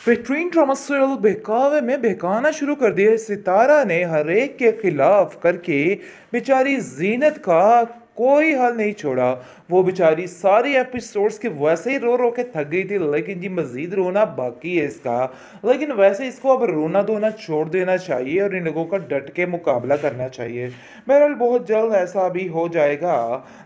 बेहतरीन drama serial बहकावे में बहकाना शुरू कर दिया। सितारा ने हर एक के खिलाफ करके बेचारी जीनत का कोई हाल नहीं छोड़ा। वो बेचारी सारी एपिसोड्स के वैसे ही रो रो के थक गई थी, लेकिन जी मजीद रोना बाकी है इसका। लेकिन वैसे इसको अब रोना धोना छोड़ देना चाहिए और इन लोगों का डट के मुकाबला करना चाहिए। बहरहाल बहुत जल्द ऐसा भी हो जाएगा।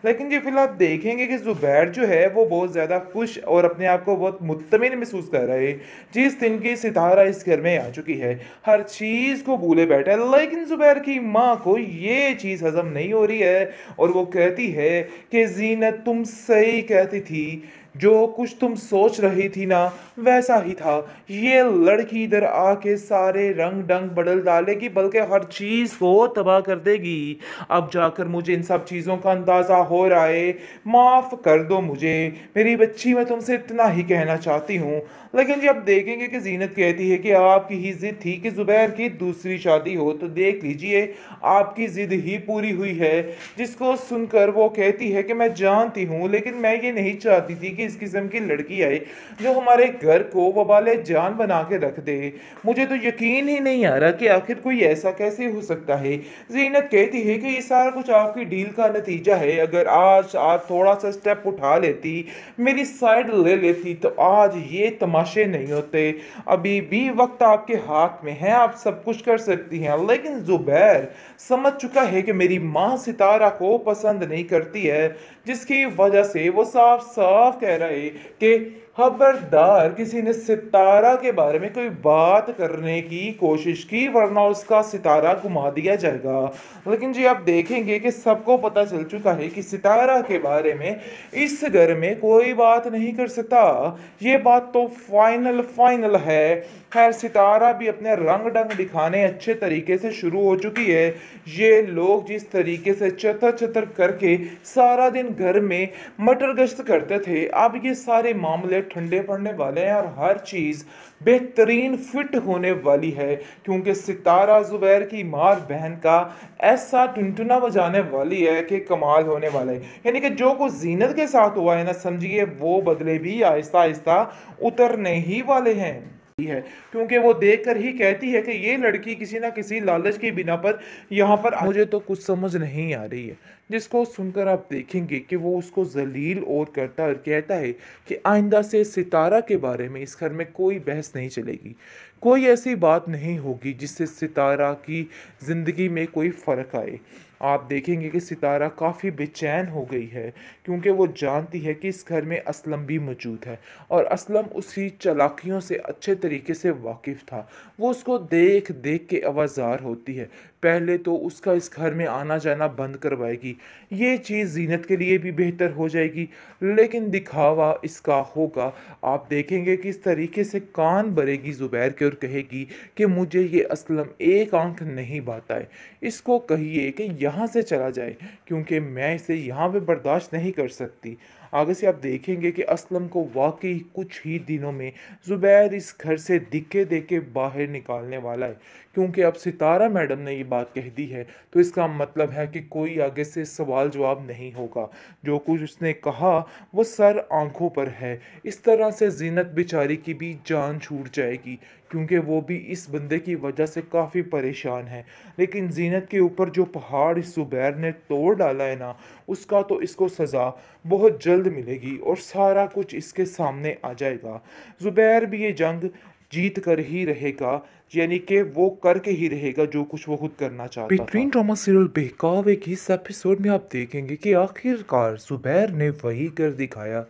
लेकिन जी फिलहाल देखेंगे कि जुबैर जो है वो बहुत ज़्यादा खुश और अपने आप को बहुत मुतमिन महसूस कर रहे हैं। जिस दिन की सितारा इस घर में आ चुकी है, हर चीज़ को भूले बैठा है। लेकिन जुबैर की माँ को ये चीज़ हजम नहीं हो रही है और वो कहती है कि जीनत तुम सही कहती थी, जो कुछ तुम सोच रही थी ना वैसा ही था। ये लड़की इधर आके सारे रंग ढंग बदल डालेगी, बल्कि हर चीज को तबाह कर देगी। अब जाकर मुझे इन सब चीजों का अंदाजा हो रहा है। माफ कर दो मुझे मेरी बच्ची, मैं तुमसे इतना ही कहना चाहती हूँ। लेकिन जी अब देखेंगे कि जीनत कहती है कि आपकी ही जिद थी कि जुबैर की दूसरी शादी हो, तो देख लीजिए आपकी जिद ही पूरी हुई है। जिसको सुनकर वो कहती है कि मैं जानती हूँ, लेकिन मैं ये नहीं चाहती थी कि इस किस्म की लड़की आए जो हमारे घर को वबाले जान बना के रख दे। मुझे तो यकीन ही नहीं आ रहा कि आखिर कोई ऐसा कैसे हो सकता है। जीनत कहती है कि ये सारा कुछ आपकी डील का नतीजा है। अगर आज आप थोड़ा सा स्टेप उठा लेती, मेरी साइड ले लेती, तो आज ये तमाशे नहीं होते। अभी भी वक्त आपके हाथ में है, आप सब कुछ कर सकती हैं। लेकिन जुबैर समझ चुका है कि मेरी माँ सितारा को पसंद नहीं करती है, जिसकी वजह से वो साफ साफ कह रहे कि खबरदार किसी ने सितारा के बारे में कोई बात करने की कोशिश की, वरना उसका सितारा घुमा दिया जाएगा। लेकिन जी आप देखेंगे कि सबको पता चल चुका है कि सितारा के बारे में इस घर में कोई बात नहीं कर सकता। ये बात तो फाइनल फाइनल है। खैर सितारा भी अपने रंग ढंग दिखाने अच्छे तरीके से शुरू हो चुकी है। ये लोग जिस तरीके से चतर चतर करके सारा दिन घर में मटर गश्त करते थे, अब ये सारे मामले ठंडे पड़ने वाले हैं और हर चीज बेहतरीन फिट होने वाली है। क्योंकि सितारा जुबैर की मार बहन का ऐसा टुनटुना बजाने वाली है कि कमाल होने वाला है। यानी कि जो कुछ जीनत के साथ हुआ है ना, समझिए वो बदले भी आहिस्ता आहिस्ता उतरने ही वाले हैं। है क्योंकि वो देखकर ही कहती है कि ये लड़की किसी ना किसी लालच की बिना पर यहाँ पर मुझे तो कुछ समझ नहीं आ रही है। जिसको सुनकर आप देखेंगे कि वो उसको जलील और करता है और कहता है कि आइंदा से सितारा के बारे में इस घर में कोई बहस नहीं चलेगी। कोई ऐसी बात नहीं होगी जिससे सितारा की ज़िंदगी में कोई फ़र्क आए। आप देखेंगे कि सितारा काफ़ी बेचैन हो गई है, क्योंकि वो जानती है कि इस घर में असलम भी मौजूद है और असलम उसकी चालाकियों से अच्छे तरीके से वाकिफ़ था। वो उसको देख देख के आवाज़ार होती है। पहले तो उसका इस घर में आना जाना बंद करवाएगी। ये चीज़ जीनत के लिए भी बेहतर हो जाएगी, लेकिन दिखावा इसका होगा। आप देखेंगे कि इस तरीके से कान भरेगी ज़ुबैर के और कहेगी कि मुझे ये असलम एक आंख नहीं भाता है, इसको कहिए कि यहाँ से चला जाए, क्योंकि मैं इसे यहाँ पे बर्दाश्त नहीं कर सकती। आगे से आप देखेंगे कि असलम को वाकई कुछ ही दिनों में ज़ुबैर इस घर से दिखे देखे बाहर निकालने वाला है। क्योंकि अब सितारा मैडम ने ये बात कह दी है, तो इसका मतलब है कि कोई आगे से सवाल जवाब नहीं होगा। जो कुछ उसने कहा वो सर आंखों पर है। इस तरह से जीनत बेचारी की भी जान छूट जाएगी, क्योंकि वो भी इस बंदे की वजह से काफ़ी परेशान है। लेकिन जीनत के ऊपर जो पहाड़ इस ज़ुबैर ने तोड़ डाला है ना, उसका तो इसको सज़ा बहुत जल्द मिलेगी और सारा कुछ इसके सामने आ जाएगा। ज़ुबैर भी ये जंग जीत कर ही रहेगा, यानी कि वो करके ही रहेगा जो कुछ वो खुद करना चाहता था। बेहतरीन ड्रामा सीरियल बहकावे की इस एपिसोड में आप देखेंगे कि आखिरकार ज़ुबैर ने वही कर दिखाया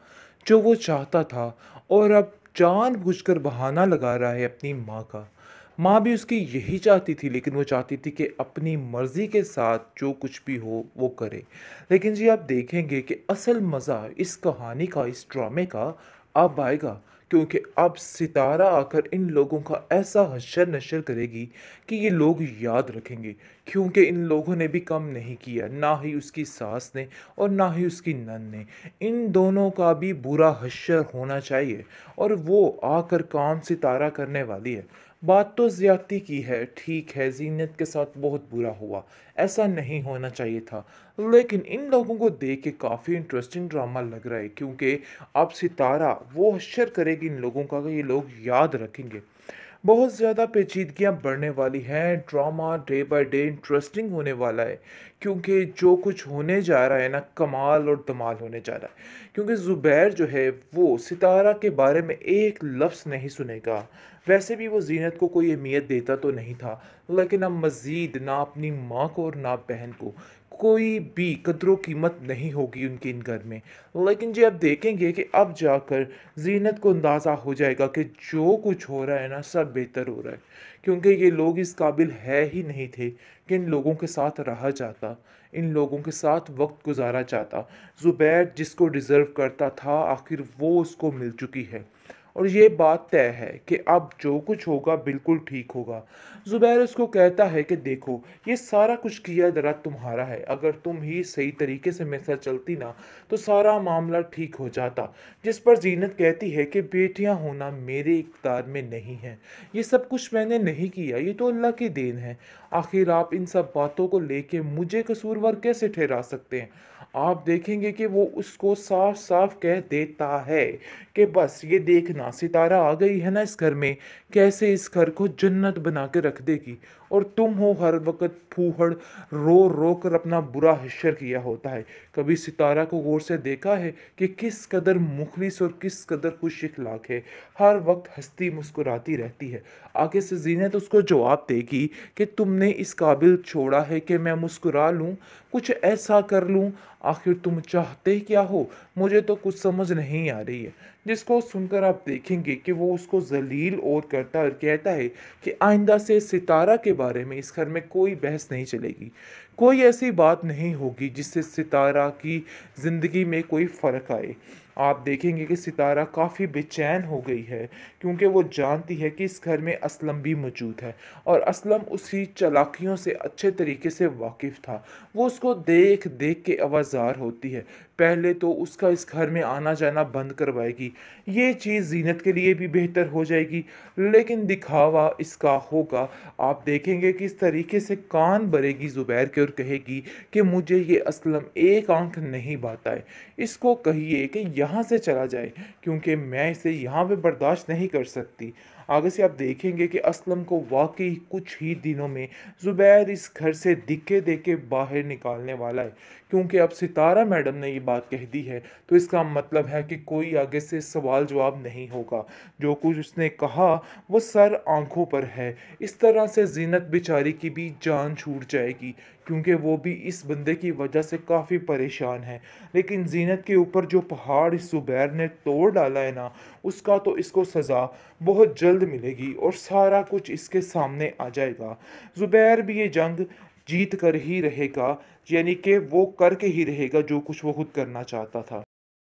जो वो चाहता था, और अब जानबूझकर बहाना लगा रहा है अपनी माँ का। माँ भी उसकी यही चाहती थी, लेकिन वो चाहती थी कि अपनी मर्जी के साथ जो कुछ भी हो वो करे। लेकिन जी आप देखेंगे कि असल मज़ा इस कहानी का, इस ड्रामे का अब आएगा, क्योंकि अब सितारा आकर इन लोगों का ऐसा हशर नशर करेगी कि ये लोग याद रखेंगे। क्योंकि इन लोगों ने भी कम नहीं किया, ना ही उसकी सास ने और ना ही उसकी नन ने। इन दोनों का भी बुरा हश्र होना चाहिए और वो आकर काम सितारा करने वाली है। बात तो ज़्यादती की है, ठीक है, ज़ीनत के साथ बहुत बुरा हुआ, ऐसा नहीं होना चाहिए था। लेकिन इन लोगों को देख के काफ़ी इंटरेस्टिंग ड्रामा लग रहा है क्योंकि अब सितारा वो हश्र करेगी इन लोगों का कि ये लोग याद रखेंगे। बहुत ज़्यादा पेचीदगियाँ बढ़ने वाली हैं, drama day by day interesting होने वाला है क्योंकि जो कुछ होने जा रहा है ना कमाल और धमाल होने जा रहा है क्योंकि ज़ुबैर जो है वो सितारा के बारे में एक लफ्ज़ नहीं सुनेगा। वैसे भी वो ज़ीनत को कोई अहमियत देता तो नहीं था, लेकिन अब मज़ीद ना अपनी माँ को और ना बहन को कोई भी कदर कीमत नहीं होगी उनके इन घर में। लेकिन जी अब देखेंगे कि अब जाकर ज़ीनत को अंदाज़ा हो जाएगा कि जो कुछ हो रहा है ना सब बेहतर हो रहा है क्योंकि ये लोग इस काबिल है ही नहीं थे कि इन लोगों के साथ रहा जाता, इन लोगों के साथ वक्त गुजारा जाता। ज़ुबैर जिसको डिज़र्व करता था आखिर वो उसको मिल चुकी है और ये बात तय है कि अब जो कुछ होगा बिल्कुल ठीक होगा। ज़ुबैर उसको कहता है कि देखो ये सारा कुछ किया दरा तुम्हारा है, अगर तुम ही सही तरीके से मेरे साथ चलती ना तो सारा मामला ठीक हो जाता। जिस पर ज़ीनत कहती है कि बेटियां होना मेरे इक़्तिदार में नहीं है, ये सब कुछ मैंने नहीं किया, ये तो अल्लाह की देन है। आखिर आप इन सब बातों को लेके मुझे कसूरवार कैसे ठहरा सकते हैं? आप देखेंगे कि वो उसको साफ साफ कह देता है कि बस ये देखना सितारा आ गई है ना इस घर में, कैसे इस घर को जन्नत बना के रख देगी और तुम हो हर वक्त फूहड़ रो रो कर अपना बुरा हश्र किया होता है। कभी सितारा को गौर से देखा है कि किस कदर मुखलिस और किस कदर खुश इखलाक है, हर वक्त हंसती मुस्कुराती रहती है। आगे से जीनत उसको जवाब देगी कि तुमने इस काबिल छोड़ा है कि मैं मुस्कुरा लूँ, कुछ ऐसा कर लूँ, आखिर तुम चाहते क्या हो, मुझे तो कुछ समझ नहीं आ रही है। जिसको सुनकर आप देखेंगे कि वो उसको जलील और करता है और कहता है कि आइंदा से सितारा के बारे में इस घर में कोई बहस नहीं चलेगी, कोई ऐसी बात नहीं होगी जिससे सितारा की ज़िंदगी में कोई फ़र्क आए। आप देखेंगे कि सितारा काफ़ी बेचैन हो गई है क्योंकि वो जानती है कि इस घर में असलम भी मौजूद है और असलम उसकी चालाकियों से अच्छे तरीके से वाकिफ़ था। वो उसको देख देख के आवाज़ार होती है। पहले तो उसका इस घर में आना जाना बंद करवाएगी, ये चीज़ ज़ीनत के लिए भी बेहतर हो जाएगी, लेकिन दिखावा इसका होगा। आप देखेंगे कि इस तरीके से कान भरेगी ज़ुबैर के और कहेगी कि मुझे ये असलम एक आंख नहीं भाता है, इसको कहिए कि यहाँ से चला जाए क्योंकि मैं इसे यहाँ पे बर्दाश्त नहीं कर सकती। आगे से आप देखेंगे कि असलम को वाकई कुछ ही दिनों में ज़ुबैर इस घर से दिखे दे के बाहर निकालने वाला है क्योंकि अब सितारा मैडम ने ये बात कह दी है तो इसका मतलब है कि कोई आगे से सवाल जवाब नहीं होगा। जो कुछ उसने कहा वो सर आंखों पर है। इस तरह से जीनत बेचारी की भी जान छूट जाएगी क्योंकि वो भी इस बंदे की वजह से काफ़ी परेशान है। लेकिन जीनत के ऊपर जो पहाड़ इस ज़ुबैर ने तोड़ डाला है ना, उसका तो इसको सज़ा बहुत जल्द मिलेगी और सारा कुछ इसके सामने आ जाएगा। ज़ुबैर भी ये जंग जीत कर ही रहेगा, यानी कि वो करके ही रहेगा जो कुछ वो खुद करना चाहता था।